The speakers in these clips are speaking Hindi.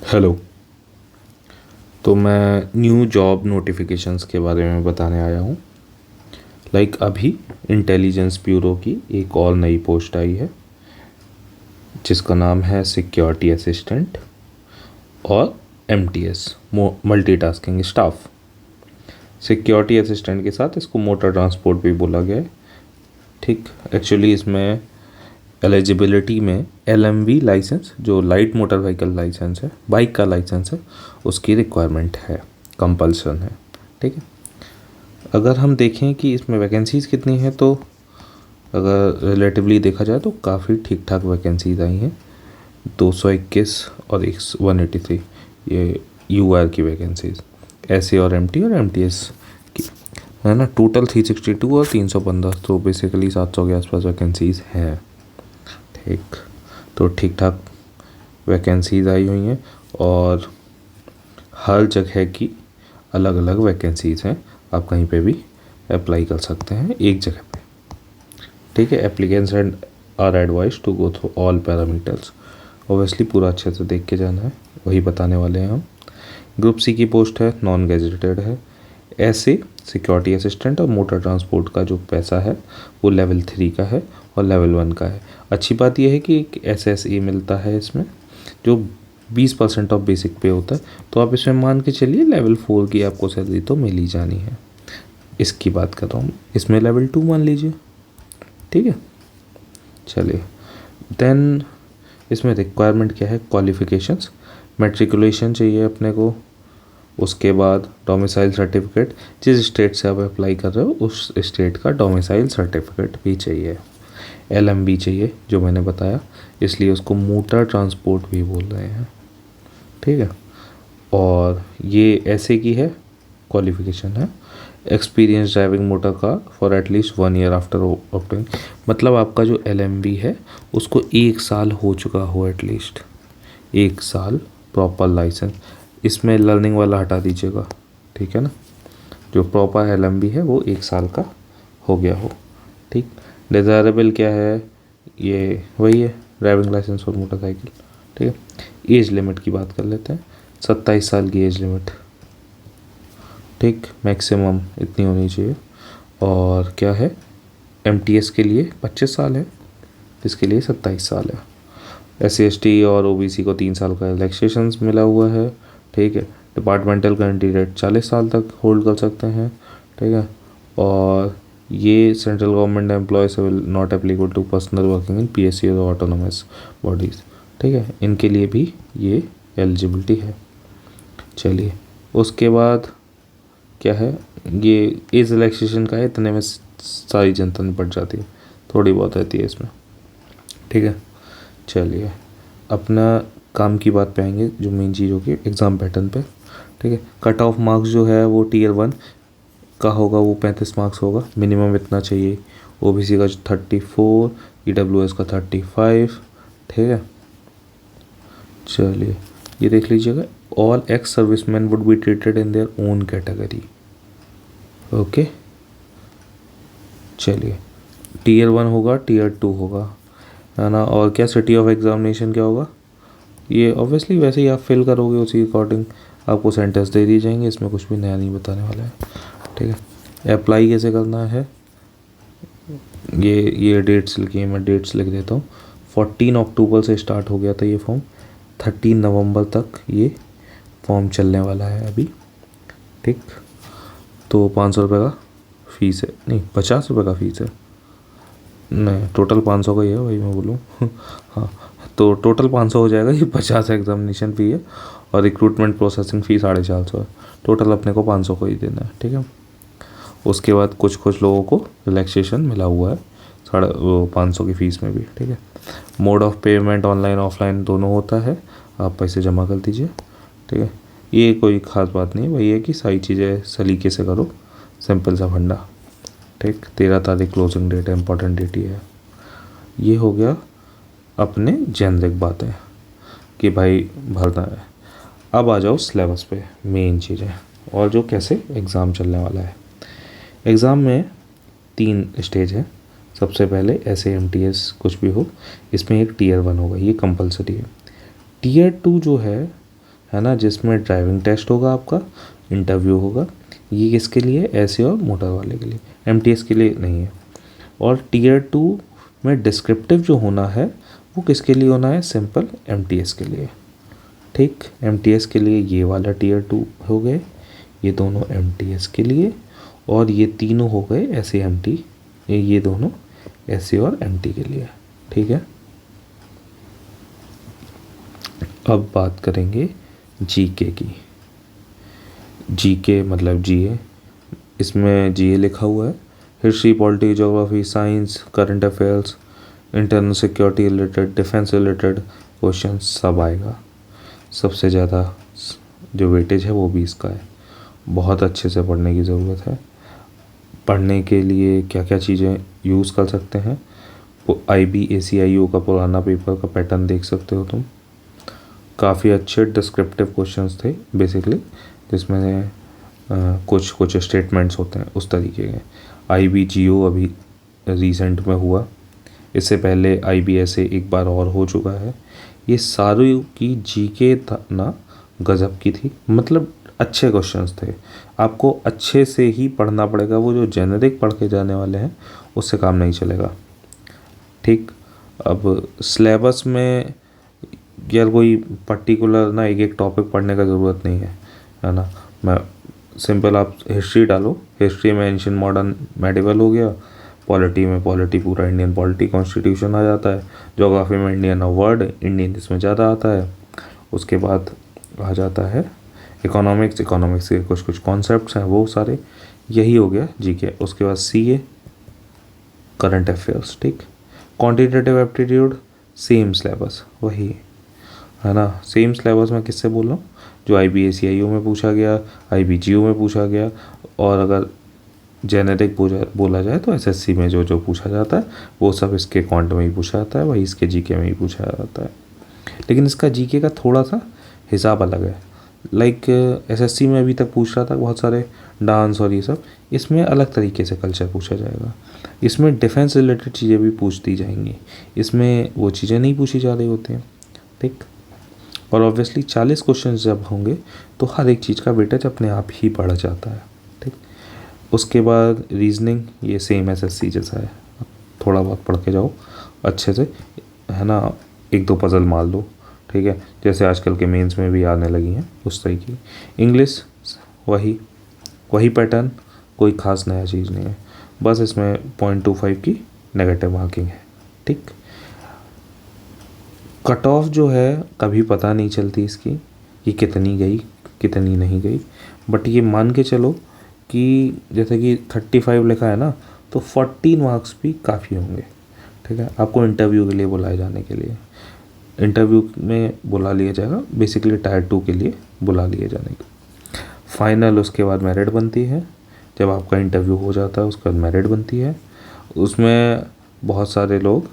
हेलो। तो मैं न्यू जॉब नोटिफिकेशंस के बारे में बताने आया हूँ। अभी इंटेलिजेंस ब्यूरो की एक और नई पोस्ट आई है जिसका नाम है सिक्योरिटी असिस्टेंट और MTS multitasking staff. Security assistant के साथ इसको मोटर ट्रांसपोर्ट भी बोला गया है। ठीक, एक्चुअली इसमें एलिजिबिलिटी में LMV लाइसेंस, जो लाइट मोटर व्हीकल लाइसेंस है, बाइक का लाइसेंस है, उसकी रिक्वायरमेंट है, कंपल्सन है। ठीक है। अगर हम देखें कि इसमें वैकेंसीज़ कितनी हैं, तो अगर रिलेटिवली देखा जाए तो काफ़ी ठीक ठाक वैकेंसीज आई हैं। 221 और 183 ये UR की वैकेंसीज, SA और MT और MTS की है ना। टोटल 362 और 315, तो बेसिकली 700 के आसपास वैकेंसीज हैं। ठीक, तो ठीक ठाक वैकेंसीज आई हुई हैं और हर जगह की अलग अलग वैकेंसीज़ हैं। आप कहीं पे भी अप्लाई कर सकते हैं एक जगह पे। ठीक है। Applicants and are advise to go through all parameters. Obviously पूरा अच्छे से देख के जाना है, वही बताने वाले हैं हम। ग्रुप C की पोस्ट है, नॉन गैजेटेड है। ऐसे सिक्योरिटी असिस्टेंट और मोटर ट्रांसपोर्ट का जो पैसा है वो लेवल 3 का है और लेवल 1 का है। अच्छी बात यह है कि एक SSA मिलता है इसमें, जो 20% ऑफ बेसिक पे होता है। तो आप इसमें मान के चलिए लेवल 4 की आपको सैलरी तो मिल ही जानी है। इसकी बात कर रहा हूँ, इसमें लेवल 2 मान लीजिए। ठीक है, चलिए। देन इसमें रिक्वायरमेंट क्या है, क्वालिफ़िकेशंस, मैट्रिकुलेशन चाहिए अपने को। उसके बाद डोमिसाइल सर्टिफिकेट, जिस स्टेट से आप अप्लाई कर रहे हो उस स्टेट का डोमिसाइल सर्टिफिकेट भी चाहिए। LMB चाहिए, जो मैंने बताया, इसलिए उसको मोटर ट्रांसपोर्ट भी बोल रहे हैं। ठीक है। और ये ऐसे की है, क्वालिफ़िकेशन है experience driving motor car for at least 1 year after obtain. मतलब आपका जो LMB है उसको 1 साल हो चुका हो, एटलीस्ट 1 साल प्रॉपर लाइसेंस। इसमें लर्निंग वाला हटा दीजिएगा, ठीक है ना। जो प्रॉपर LMB है वो 1 साल का हो गया हो। ठीक। डिज़ायरेबल क्या है, ये वही है, ड्राइविंग लाइसेंस और मोटरसाइकिल। ठीक है। एज लिमिट की बात कर लेते हैं, 27 साल की एज लिमिट। ठीक, मैक्सिमम इतनी होनी चाहिए। और क्या है, MTS के लिए 25 साल है, इसके लिए 27 साल है। SC ST और OBC को 3 साल का रिलैक्सेशन मिला हुआ है। ठीक है। डिपार्टमेंटल कैंडिडेट 40 साल तक होल्ड कर सकते हैं। ठीक है। और ये central government employees will not applicable to personnel working in PSC और ऑटोनोमस बॉडीज़। ठीक है, इनके लिए भी ये एलिजिबिलिटी है। चलिए, उसके बाद क्या है, ये एज रिलैक्सेशन का है, इतने में सारी जनता निपट जाती है, थोड़ी बहुत रहती है इसमें। ठीक है। चलिए, अपना काम की बात पे आएंगे, जो मेन चीज़ होगी एग्ज़ाम पैटर्न पे। ठीक है। कट ऑफ मार्क्स जो है वो Tier 1 का होगा, वो 35 मार्क्स होगा, मिनिमम इतना चाहिए। OBC का 34, EWS का 35। ठीक है। चलिए, ये देख लीजिएगा, all ex serviceman would be treated in their own category. Okay. चलिए, Tier 1 होगा, Tier 2 होगा, है ना। और क्या सिटी ऑफ एग्जामिनेशन क्या होगा, ये ऑब्वियसली वैसे ही आप फिल करोगे, उसी अकॉर्डिंग आपको सेंटेंस दे दिए जाएंगे, इसमें कुछ भी नया नहीं बताने वाला है। ठीक है। अप्लाई कैसे करना है, ये डेट्स लिखी है, मैं डेट्स लिख देता हूँ। 14 अक्टूबर से स्टार्ट हो गया था ये फॉर्म, 13 नवंबर तक ये फॉर्म चलने वाला है अभी। ठीक, तो 500 रुपये का फ़ीस है, नहीं 50 रुपये का फ़ीस है, नहीं टोटल 500 का ही है, वही मैं बोलूँ। हाँ, तो टोटल 500 हो जाएगा, ये 50 एग्जामिनेशन फ़ी है और रिक्रूटमेंट प्रोसेसिंग फ़ी 450 है। टोटल अपने को 500 को ही देना है। ठीक है। उसके बाद कुछ लोगों को रिलैक्सेशन मिला हुआ है 500 की फ़ीस में भी। ठीक है। Mode of payment online offline दोनों होता है, आप पैसे जमा कर दीजिए। ठीक है। ये कोई ख़ास बात नहीं है, वही है कि सारी चीज़ें सलीके से करो, सिंपल सा फंडा। ठीक, 13 तारीख क्लोजिंग डेट है, इंपॉर्टेंट डेट ही है। ये हो गया अपने जेनरिक बातें कि भाई भरना है। अब आ जाओ सिलेबस पे, मेन चीज़ें और जो कैसे एग्ज़ाम चलने वाला है। एग्ज़ाम में 3 स्टेज है। सबसे पहले ऐसे MTS कुछ भी हो, इसमें एक Tier 1 होगा, ये कंपलसरी है। Tier 2 जो है है ना, जिसमें ड्राइविंग टेस्ट होगा, आपका इंटरव्यू होगा। ये किसके लिए? ऐसे और मोटर वाले के लिए, एमटीएस के लिए नहीं है। और टीयर 2 में डिस्क्रिप्टिव जो होना है वो किसके लिए होना है? सिंपल एमटीएस के लिए। ठीक, एमटीएस के लिए ये वाला टीयर 2 हो गए, ये दोनों एमटीएस के लिए, और ये तीनों हो गए ऐसे एमटी, ये दोनों ऐसे और एमटी के लिए। ठीक है, अब बात करेंगे जीके की। जीके मतलब जीए, इसमें जीए लिखा हुआ है, history, polity, geography, science, current affairs, internal security related, defence related question सब आएगा। सबसे ज़्यादा जो वेटेज है वो भी इसका है। बहुत अच्छे से पढ़ने की ज़रूरत है। पढ़ने के लिए क्या क्या चीज़ें यूज़ कर सकते हैं? IBACIO का पुराना पेपर का पैटर्न देख सकते हो तुम। काफ़ी अच्छे डिस्क्रिप्टिव क्वेश्चंस थे बेसिकली, जिसमें कुछ स्टेटमेंट्स होते हैं उस तरीके के। IBGO अभी रिसेंट में हुआ, इससे पहले IBSA एक बार और हो चुका है। ये सारी की जीके ना गज़ब की थी, मतलब अच्छे क्वेश्चंस थे। आपको अच्छे से ही पढ़ना पड़ेगा, वो जो जेनरिक पढ़ के जाने वाले हैं उससे काम नहीं चलेगा। ठीक, अब सिलेबस में यार कोई पर्टिकुलर ना एक टॉपिक पढ़ने का ज़रूरत नहीं है ना। मैं सिंपल, आप हिस्ट्री डालो, हिस्ट्री में एंशिएंट, मॉडर्न, मेडिवल हो गया। पॉलिटी में पॉलिटी, पूरा इंडियन पॉलिटी कॉन्स्टिट्यूशन आ जाता है। ज्योग्राफी में इंडियन वर्ड, इंडियन इसमें ज़्यादा आता है। उसके बाद आ जाता है इकोनॉमिक्स, इकोनॉमिक्स के कुछ कुछ कॉन्सेप्ट्स हैं वो सारे। यही हो गया जीके। उसके बाद सीए, करंट अफेयर्स। ठीक, क्वांटिटेटिव एप्टीट्यूड, सेम सिलेबस वही है ना। सेम सिलेबस में किससे बोल रहा हूँ? जो IBACIO में पूछा गया, IBGO में पूछा गया, और अगर जेनेरिक बोला जाए तो SSC में जो जो पूछा जाता है वो सब इसके क्वांट में ही पूछा जाता है, वही इसके जीके में ही पूछा जाता है। लेकिन इसका जीके का थोड़ा सा हिसाब अलग है। लाइक SSC में अभी तक पूछ रहा था बहुत सारे डांस और ये सब, इसमें अलग तरीके से कल्चर पूछा जाएगा। इसमें डिफेंस रिलेटेड चीज़ें भी पूछ दी जाएंगी, इसमें वो चीज़ें नहीं पूछी जा रही होती हैं। ठीक, और ऑब्वियसली 40 क्वेश्चन जब होंगे तो हर एक चीज़ का वेटेज अपने आप ही बढ़ जाता है। ठीक, उसके बाद रीजनिंग, ये सेम SSC जैसा है, थोड़ा बहुत पढ़ के जाओ अच्छे से, है ना। एक दो पज़ल मार लो, ठीक है, जैसे आजकल के मेंस में भी आने लगी हैं उस तरीके। इंग्लिश वही पैटर्न, कोई ख़ास नया चीज़ नहीं है, बस इसमें 0.25 की नेगेटिव मार्किंग है। ठीक, कट ऑफ जो है कभी पता नहीं चलती इसकी कि कितनी गई कितनी नहीं गई, बट ये मान के चलो कि जैसे कि 35 लिखा है ना, तो 14 मार्क्स भी काफ़ी होंगे। ठीक है, आपको इंटरव्यू के लिए बुलाए जाने के लिए, इंटरव्यू में बुला लिया जाएगा, बेसिकली टायर 2 के लिए बुला लिए जाने के फाइनल। उसके बाद मेरिट बनती है, जब आपका इंटरव्यू हो जाता है उसके बाद मेरिट बनती है। उसमें बहुत सारे लोग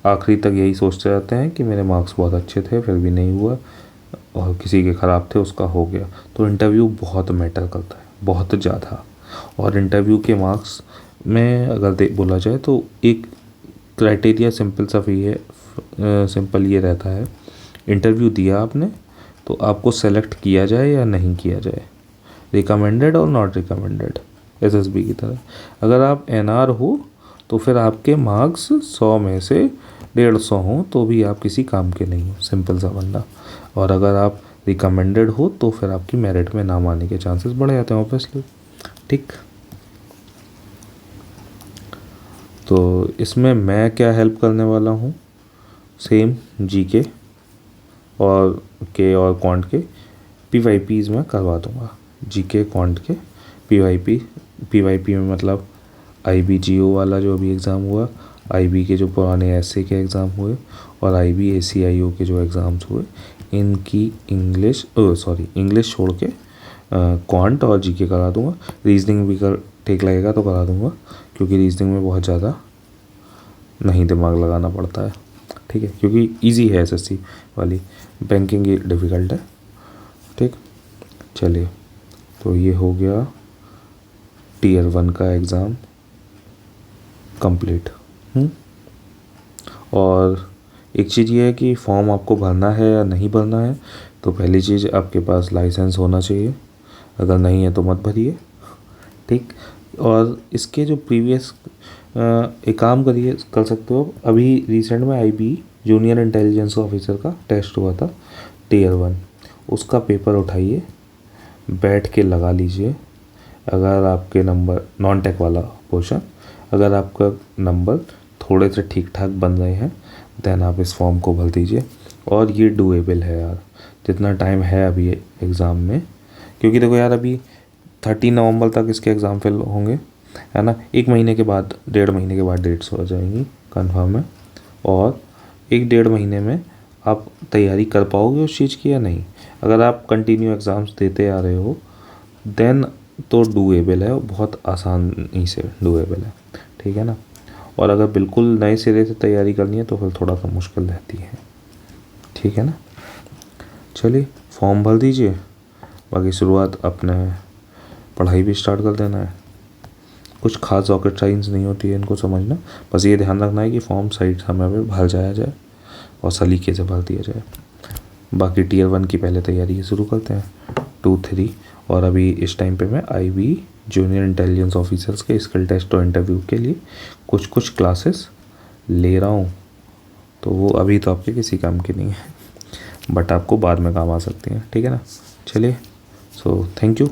आखिरी तक यही सोचते रहते हैं कि मेरे मार्क्स बहुत अच्छे थे फिर भी नहीं हुआ, और किसी के ख़राब थे उसका हो गया। तो इंटरव्यू बहुत मैटर करता है, बहुत ज़्यादा। और इंटरव्यू के मार्क्स में अगर बोला जाए तो एक क्राइटेरिया सिंपल सा भी है, सिंपल ये रहता है, इंटरव्यू दिया आपने तो आपको सेलेक्ट किया जाए या नहीं किया जाए, रिकमेंडेड और नॉट रिकमेंडेड, SSB की तरह। अगर आप NR हो तो फिर आपके मार्क्स 100 में से 150 हों तो भी आप किसी काम के नहीं हो, सिंपल सा बंदा। और अगर आप रिकमेंडेड हो तो फिर आपकी मेरिट में नाम आने के चांसेस बढ़ जाते हैं ऑब्वियसली। ठीक, तो इसमें मैं क्या हेल्प करने वाला हूँ, सेम GK और क्वांट के PYPs में करवा दूँगा। GK क्वांट के PYP में मतलब IBGO वाला जो अभी एग्ज़ाम हुआ, IB के जो पुराने SA के एग्ज़ाम हुए, और IBACIO के जो एग्ज़ाम्स हुए, इनकी इंग्लिश छोड़ के क्वांट और GK करा दूँगा। रीजनिंग भी ठीक लगेगा तो करा दूँगा, क्योंकि रीजनिंग में बहुत ज़्यादा नहीं दिमाग लगाना पड़ता है। ठीक है, क्योंकि इजी है SSC वाली, बैंकिंग ही डिफ़िकल्ट है। ठीक, चलिए, तो ये हो गया Tier 1 का एग्ज़ाम कंप्लीट। और एक चीज़ ये है कि फॉर्म आपको भरना है या नहीं भरना है। तो पहली चीज़, आपके पास लाइसेंस होना चाहिए, अगर नहीं है तो मत भरिए, ठीक। और इसके जो प्रीवियस, एक काम करिए, कर सकते हो, अभी रिसेंट में IB जूनियर इंटेलिजेंस ऑफिसर का टेस्ट हुआ था Tier 1, उसका पेपर उठाइए, बैठ के लगा लीजिए। अगर आपके नंबर, नॉन टेक वाला पोर्शन, अगर आपका नंबर थोड़े से ठीक ठाक बन रहे हैं, देन आप इस फॉर्म को भर दीजिए। और ये डूएबल है यार, जितना टाइम है अभी एग्ज़ाम में, क्योंकि देखो यार, अभी 30 नवंबर तक इसके एग्ज़ाम फिल होंगे, है ना। 1 महीने के बाद, 1.5 महीने के बाद डेट्स हो जाएंगी, कंफर्म है। और 1-1.5 महीने में आप तैयारी कर पाओगे उस चीज़ की या नहीं। अगर आप कंटिन्यू एग्ज़ाम्स देते आ रहे हो, देन तो डूएबल है, बहुत आसानी से डूएबल है, ठीक है ना। और अगर बिल्कुल नए सिरे से तैयारी करनी है तो फिर थोड़ा सा मुश्किल रहती है, ठीक है ना। चलिए, फॉर्म भर दीजिए, बाकी शुरुआत अपने पढ़ाई भी स्टार्ट कर देना है। कुछ खास रॉकेट साइंस नहीं होती है इनको समझना, बस ये ध्यान रखना है कि फॉर्म सही समय पे भर जाया जाए और सलीके से भर दिया जाए। बाकी Tier 1 की पहले तैयारी शुरू करते हैं, 2-3। और अभी इस टाइम पे मैं IB जूनियर इंटेलिजेंस ऑफिसर्स के स्किल टेस्ट और इंटरव्यू के लिए कुछ क्लासेस ले रहा हूँ। तो वो अभी तो आपके किसी काम की नहीं है, बट आपको बाद में काम आ सकती हैं, ठीक है ना। चलिए, सो थैंक यू।